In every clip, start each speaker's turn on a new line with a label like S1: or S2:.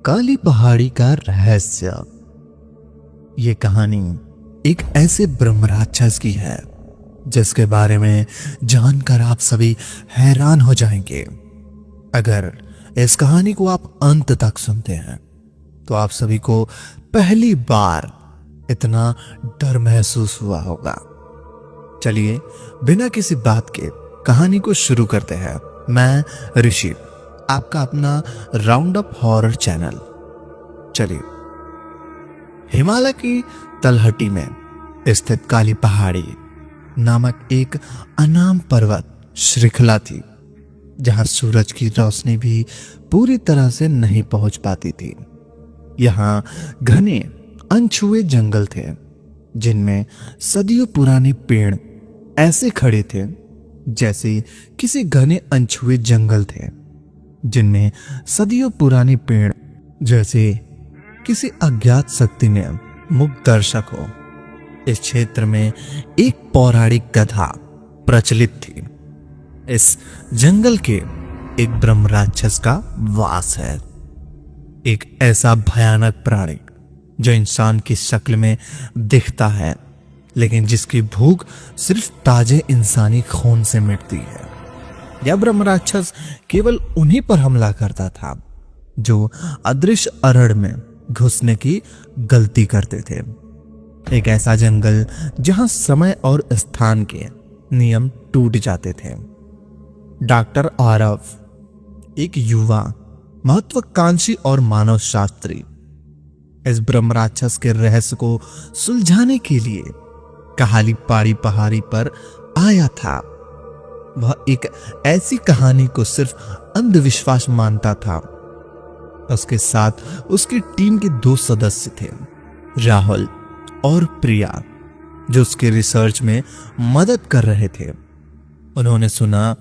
S1: काली पहाड़ी का रहस्य। ये कहानी एक ऐसे ब्रह्म राक्षस की है जिसके बारे में जानकर आप सभी हैरान हो जाएंगे। अगर इस कहानी को आप अंत तक सुनते हैं तो आप सभी को पहली बार इतना डर महसूस हुआ होगा। चलिए बिना किसी बात के कहानी को शुरू करते हैं। मैं ऋषि, आपका अपना राउंड अप हॉरर चैनल। चलिए, हिमालय की तलहटी में स्थित काली पहाड़ी नामक एक अनाम पर्वत श्रृंखला थी जहां सूरज की रोशनी भी पूरी तरह से नहीं पहुंच पाती थी। यहां घने अनछुए जंगल थे जिनमें सदियों पुराने पेड़ ऐसे खड़े थे जैसे किसी घने अनछुए जंगल थे जिनमें सदियों पुराने पेड़ जैसे किसी अज्ञात शक्ति ने मुक्त दर्शक हो। इस क्षेत्र में एक पौराणिक कथा प्रचलित थी। इस जंगल के एक ब्रह्म राक्षस का वास है, एक ऐसा भयानक प्राणी जो इंसान की शक्ल में दिखता है लेकिन जिसकी भूख सिर्फ ताजे इंसानी खून से मिटती है। यह ब्रह्म राक्षस केवल उन्हीं पर हमला करता था जो अदृश्य अरण्य में घुसने की गलती करते थे। एक ऐसा जंगल जहां समय और स्थान के नियम टूट जाते थे। डॉक्टर आरव, एक युवा महत्वाकांक्षी और मानव शास्त्री, इस ब्रह्म राक्षस के रहस्य को सुलझाने के लिए काली पहाड़ी पर आया था। वह एक ऐसी कहानी को सिर्फ अंधविश्वास मानता था। उसके साथ उसकी टीम के दो सदस्य थे, राहुल और प्रिया, जो उसके रिसर्च में मदद कर रहे थे। उन्होंने सुना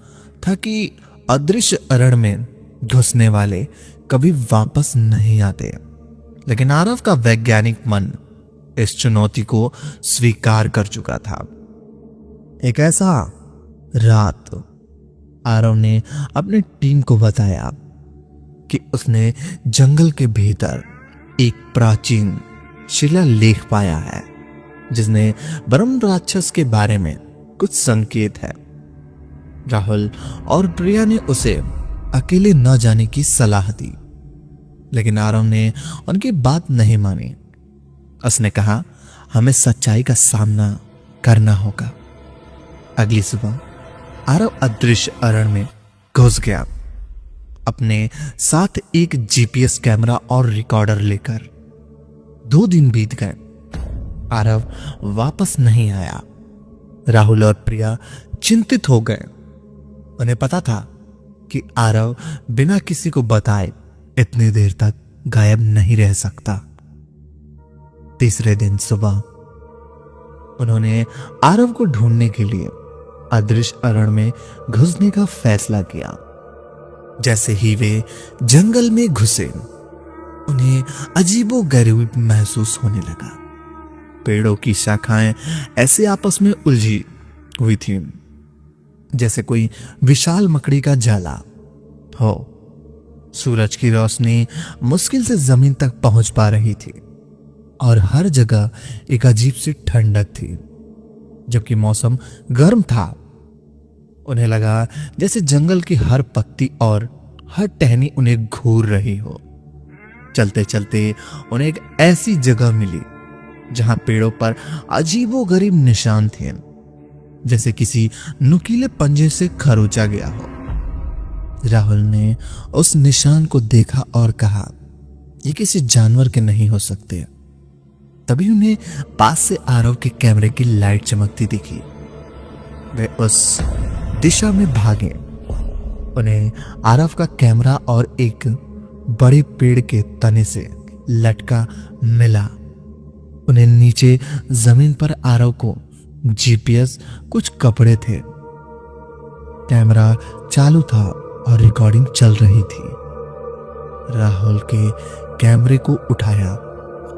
S1: था कि अदृश्य अरण्य में घुसने वाले कभी वापस नहीं आते, लेकिन आरव का वैज्ञानिक मन इस चुनौती को स्वीकार कर चुका था। एक ऐसा रात आरव ने अपनी टीम को बताया कि उसने जंगल के भीतर एक प्राचीन शिलालेख पाया है जिसने ब्रह्म राक्षस के बारे में कुछ संकेत है। राहुल और प्रिया ने उसे अकेले न जाने की सलाह दी, लेकिन आरव ने उनकी बात नहीं मानी। उसने कहा, हमें सच्चाई का सामना करना होगा। अगली सुबह आरव अदृश्य अरण्य में घुस गया, अपने साथ एक जीपीएस कैमरा और रिकॉर्डर लेकर। 2 दिन बीत गए, आरव वापस नहीं आया। राहुल और प्रिया चिंतित हो गए। उन्हें पता था कि आरव बिना किसी को बताए इतनी देर तक गायब नहीं रह सकता। तीसरे दिन सुबह उन्होंने आरव को ढूंढने के लिए अदृश्य अरण्य में घुसने का फैसला किया। जैसे ही वे जंगल में घुसे, उन्हें अजीबोगरीब महसूस होने लगा। पेड़ों की शाखाएं ऐसे आपस में उलझी हुई थीं जैसे कोई विशाल मकड़ी का जाला हो। सूरज की रोशनी मुश्किल से जमीन तक पहुंच पा रही थी और हर जगह एक अजीब सी ठंडक थी, जबकि मौसम गर्म था। उन्हें लगा जैसे जंगल की हर पत्ती और हर टहनी उन्हें घूर रही हो। चलते चलते उन्हें एक ऐसी जगह मिली जहां पेड़ों पर अजीबोगरीब निशान थे, जैसे किसी नुकीले पंजे से खरोचा गया हो। राहुल ने उस निशान को देखा और कहा, यह किसी जानवर के नहीं हो सकते। तभी उन्हें पास से आरव के कैमरे की लाइट चमकती दिखी। वे उस दिशा में भागे। उन्हें आरव का कैमरा और एक बड़े पेड़ के तने से लटका मिला। उन्हें नीचे जमीन पर आरव को जीपीएस, कुछ कपड़े थे। कैमरा चालू था और रिकॉर्डिंग चल रही थी। राहुल के कैमरे को उठाया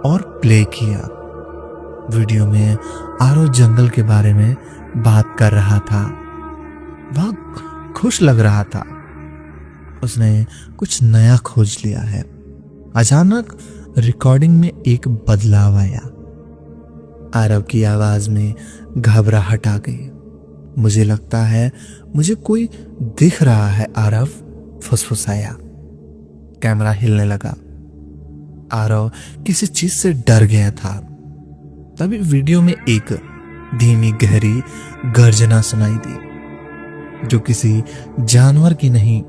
S1: और प्ले किया। वीडियो में आरव जंगल के बारे में बात कर रहा था। वह खुश लग रहा था। उसने कुछ नया खोज लिया है। अचानक रिकॉर्डिंग में एक बदलाव आया। आरव की आवाज में घबराहट आ गई। मुझे लगता है मुझे कोई दिख रहा है, आरव फुसफुसाया। कैमरा हिलने लगा। आरव किसी चीज से डर गया था। तभी वीडियो में एक धीमी गहरी गर्जना सुनाई दी, जो किसी जानवर की नहीं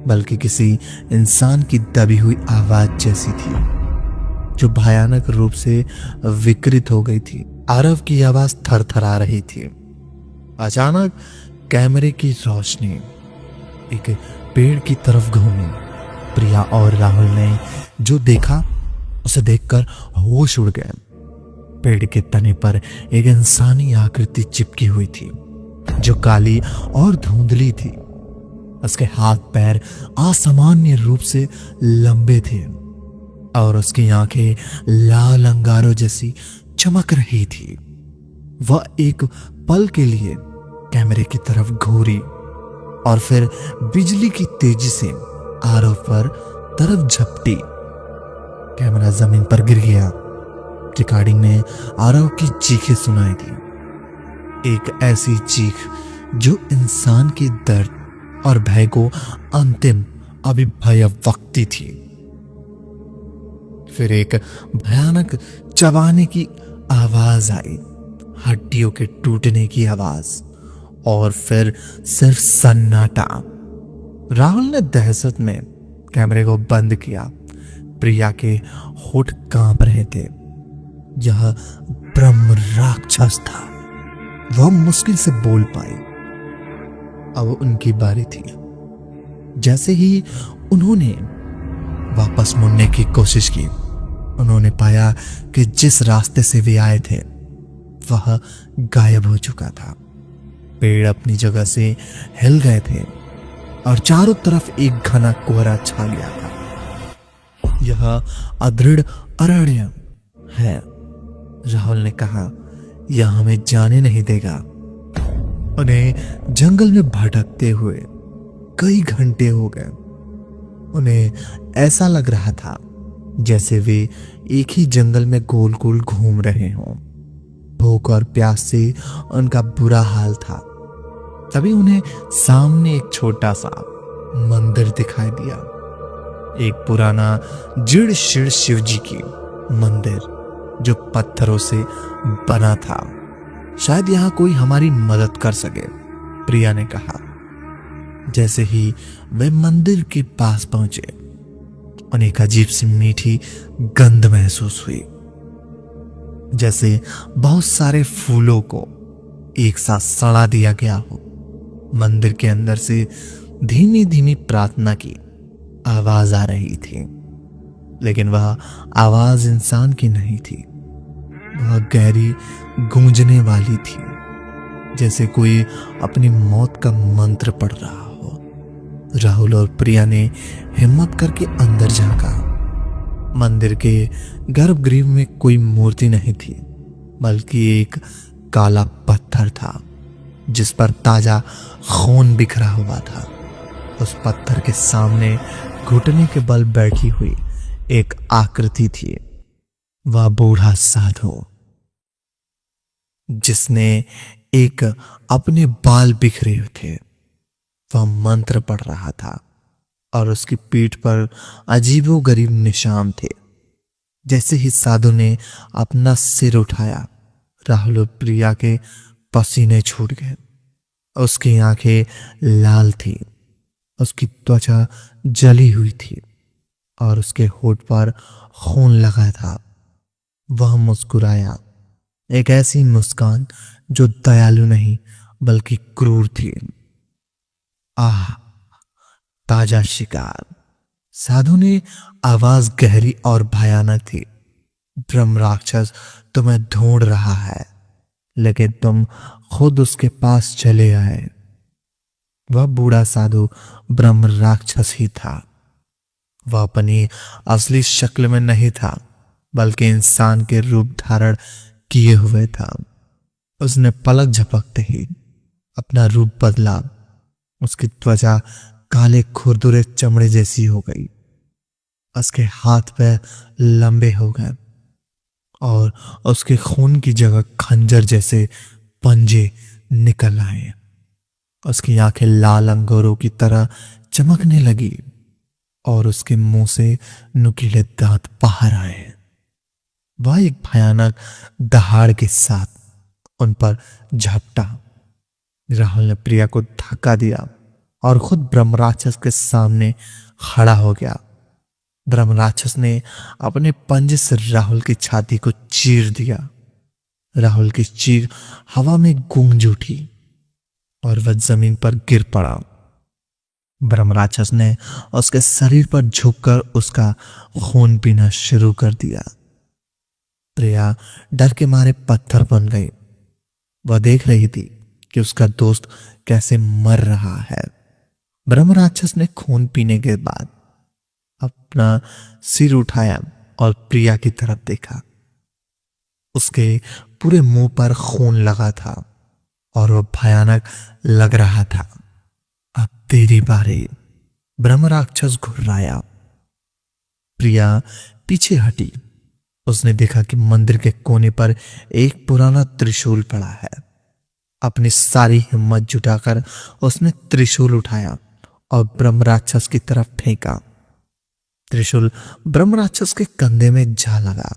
S1: बल्कि किसी इंसान की दबी हुई आवाज जैसी थी, जो भयानक रूप से विकृत हो गई थी। आरव की आवाज थरथरा रही थी। अचानक कैमरे की रोशनी एक पेड़ की तरफ घूमी। प्रिया और राहुल ने जो देखा उसे देखकर होश उड़ गए। पेड़ के तने पर एक इंसानी आकृति चिपकी हुई थी, जो काली और धुंधली थी। उसके हाथ पैर असामान्य रूप से लंबे थे और उसकी आंखें लाल अंगारों जैसी चमक रही थी। वह एक पल के लिए कैमरे की तरफ घूरी और फिर बिजली की तेजी से आरव पर तरफ झपटी। कैमरा जमीन पर गिर गया। रिकॉर्डिंग में आरव की चीखें सुनाई दी, एक ऐसी चीख जो इंसान के दर्द और भय को अंतिम अभिव्यक्ति थी। फिर एक भयानक चबाने की आवाज आई, हड्डियों के टूटने की आवाज, और फिर सिर्फ सन्नाटा। राहुल ने दहशत में कैमरे को बंद किया। प्रिया के होठ कांप रहे थे। यह ब्रह्म राक्षस था। वह मुश्किल से बोल पाई। अब उनकी बारी थी। जैसे ही उन्होंने वापस मुड़ने की कोशिश की, उन्होंने पाया कि जिस रास्ते से वे आए थे वह गायब हो चुका था। पेड़ अपनी जगह से हिल गए थे और चारों तरफ एक घना कोहरा छा गया था। यह अदृढ़ अरण्य है, राहुल ने कहा। यह हमें जाने नहीं देगा। उन्हें जंगल में भटकते हुए कई घंटे हो गए। उन्हें ऐसा लग रहा था जैसे वे एक ही जंगल में गोल गोल घूम रहे हों। भूख और प्यास से उनका बुरा हाल था। तभी उन्हें सामने एक छोटा सा मंदिर दिखाई दिया। एक पुराना जीर्ण शीर्ण शिव जी की मंदिर, जो पत्थरों से बना था। शायद यहां कोई हमारी मदद कर सके, प्रिया ने कहा। जैसे ही वे मंदिर के पास पहुंचे, उन्हें एक अजीब सी मीठी गंध महसूस हुई, जैसे बहुत सारे फूलों को एक साथ सड़ा दिया गया हो। मंदिर के अंदर से धीमी धीमी प्रार्थना की आवाज आ रही थी, लेकिन वह आवाज इंसान की नहीं थी। वह गहरी गूंजने वाली थी, जैसे कोई अपनी मौत का मंत्र पढ़ रहा हो। राहुल और प्रिया ने हिम्मत करके अंदर झांका। मंदिर के गर्भगृह में कोई मूर्ति नहीं थी, बल्कि एक काला पत्थर था जिस पर ताजा खून बिखरा हुआ था। उस पत्थर के सामने घुटने के बल बैठी हुई एक आकृति थी। वह बूढ़ा साधु, जिसने एक अपने बाल बिखरे थे, वह मंत्र पढ़ रहा था और उसकी पीठ पर अजीबोगरीब निशान थे। जैसे ही साधु ने अपना सिर उठाया, राहुल और प्रिया के पसीने छूट गए। उसकी आंखें लाल थी, उसकी त्वचा जली हुई थी और उसके होठ पर खून लगा था। वह मुस्कुराया, एक ऐसी मुस्कान जो दयालु नहीं बल्कि क्रूर थी। आह, ताजा शिकार। साधु ने आवाज गहरी और भयानक थी। ब्रह्म राक्षस तुम्हें ढूंढ रहा है, लेकिन तुम खुद उसके पास चले आए। वह बूढ़ा साधु ब्रह्म राक्षस ही था। वह अपनी असली शक्ल में नहीं था, बल्कि इंसान के रूप धारण किए हुए था। उसने पलक झपकते ही अपना रूप बदला। उसकी त्वचा काले खुरदुरे चमड़े जैसी हो गई। उसके हाथ पैर लंबे हो गए और उसके खून की जगह खंजर जैसे पंजे निकल आए। उसकी आंखें लाल अंगूरों की तरह चमकने लगी और उसके मुंह से नुकीले दांत बाहर आए। वह एक भयानक दहाड़ के साथ उन पर झपटा। राहुल ने प्रिया को धक्का दिया और खुद ब्रह्म राक्षस के सामने खड़ा हो गया। ब्रह्म राक्षस ने अपने पंजे से राहुल की छाती को चीर दिया। राहुल की चीख हवा में गूंज उठी और वह जमीन पर गिर पड़ा। ब्रह्म राक्षस ने उसके शरीर पर झुककर उसका खून पीना शुरू कर दिया। प्रिया डर के मारे पत्थर बन गई। वह देख रही थी कि उसका दोस्त कैसे मर रहा है। ब्रह्म राक्षस ने खून पीने के बाद अपना सिर उठाया और प्रिया की तरफ देखा। उसके पूरे मुंह पर खून लगा था और वह भयानक लग रहा था। अब तेरी बारी, ब्रह्म राक्षस घुर्राया। प्रिया पीछे हटी। उसने देखा कि मंदिर के कोने पर एक पुराना त्रिशूल पड़ा है। अपनी सारी हिम्मत जुटाकर उसने त्रिशूल उठाया और ब्रह्म राक्षस की तरफ फेंका। त्रिशूल ब्रह्म राक्षस के कंधे में जा लगा।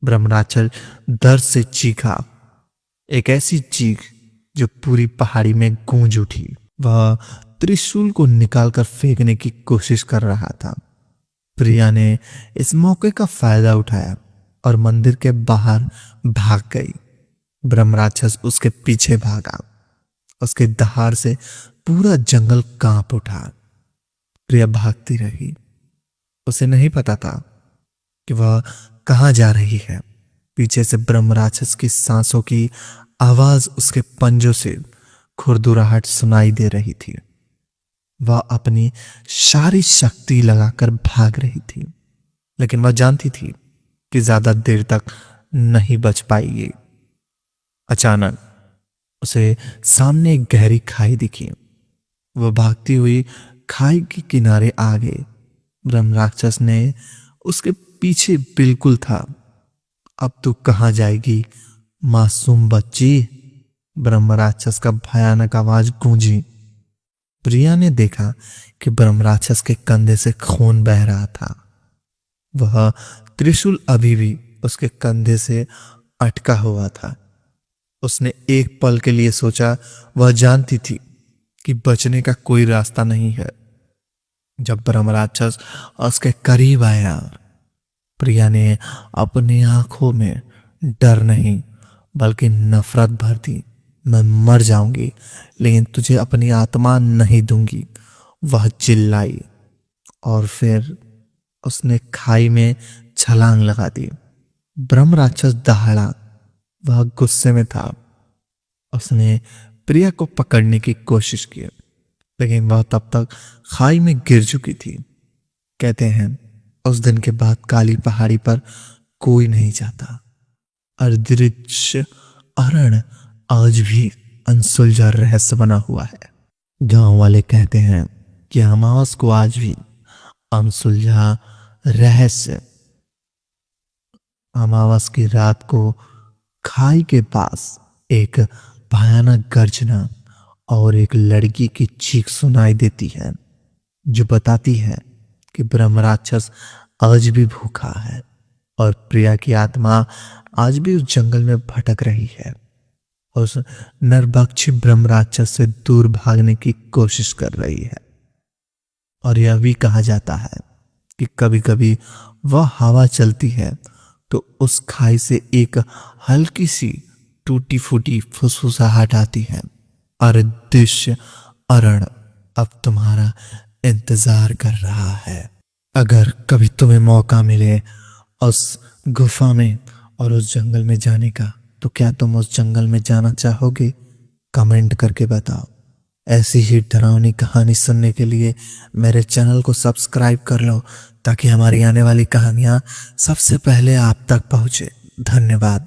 S1: ब्रह्म राक्षस दर्द से चीखा, एक ऐसी चीख जो पूरी पहाड़ी में गूंज उठी। वह त्रिशूल को निकालकर फेंकने की कोशिश कर रहा था। प्रिया ने इस मौके का फायदा उठाया और मंदिर के बाहर भाग गई। ब्रह्म राक्षस उसके पीछे भागा। उसके दहाड़ से पूरा जंगल कांप उठा। प्रिया भागती रही। उसे नहीं पता था कि वह कहां जा रही है। पीछे से ब्रह्म राक्षस की सांसों की आवाज उसके पंजों से खुरदुराहट सुनाई दे रही थी। वह अपनी सारी शक्ति लगाकर भाग रही थी, लेकिन वह जानती थी कि ज्यादा देर तक नहीं बच पाएगी। अचानक उसे सामने एक गहरी खाई दिखी। वह भागती हुई खाई के किनारे आ गई। ब्रह्म राक्षस ने उसके पीछे बिल्कुल था। अब तू कहां जाएगी मासूम बच्ची? ब्रह्म राक्षस का भयानक आवाज गूंजी। प्रिया ने देखा कि ब्रह्म राक्षस के कंधे से खून बह रहा था। वह त्रिशूल अभी भी उसके कंधे से अटका हुआ था। उसने एक पल के लिए सोचा। वह जानती थी कि बचने का कोई रास्ता नहीं है। जब ब्रह्म राक्षस उसके करीब आया, प्रिया ने अपनी आंखों में डर नहीं बल्कि नफरत भर दी। मैं मर जाऊंगी लेकिन तुझे अपनी आत्मा नहीं दूंगी, वह चिल्लाई और फिर उसने खाई में छलांग लगा दी। ब्रह्म राक्षस दहाड़ा। वह गुस्से में था। उसने प्रिया को पकड़ने की कोशिश की, लेकिन वह तब तक खाई में गिर चुकी थी। कहते हैं उस दिन के बाद काली पहाड़ी पर कोई नहीं जाता। अदृश्य अरण आज भी अनसुलझा रहस्य बना हुआ है। गांव वाले कहते हैं कि अमावस को आज भी अनसुलझा रहस्य। अमावस की रात को खाई के पास एक भयानक गर्जना और एक लड़की की चीख सुनाई देती है, जो बताती है कि ब्रह्म राक्षस आज भी भूखा है और प्रिया की आत्मा आज भी उस जंगल में भटक रही है। उस नरभक्षी ब्रह्म राक्षस से दूर भागने की कोशिश कर रही है। और यह भी कहा जाता है कि कभी कभी वह हवा चलती है तो उस खाई से एक हल्की सी टूटी फूटी फुसफुसाहट आती है। अदृश्य अरण अब तुम्हारा इंतजार कर रहा है। अगर कभी तुम्हें मौका मिले उस गुफा में और उस जंगल में जाने का, तो क्या तुम उस जंगल में जाना चाहोगे? कमेंट करके बताओ। ऐसी ही डरावनी कहानी सुनने के लिए मेरे चैनल को सब्सक्राइब कर लो, ताकि हमारी आने वाली कहानियां सबसे पहले आप तक पहुंचे। धन्यवाद।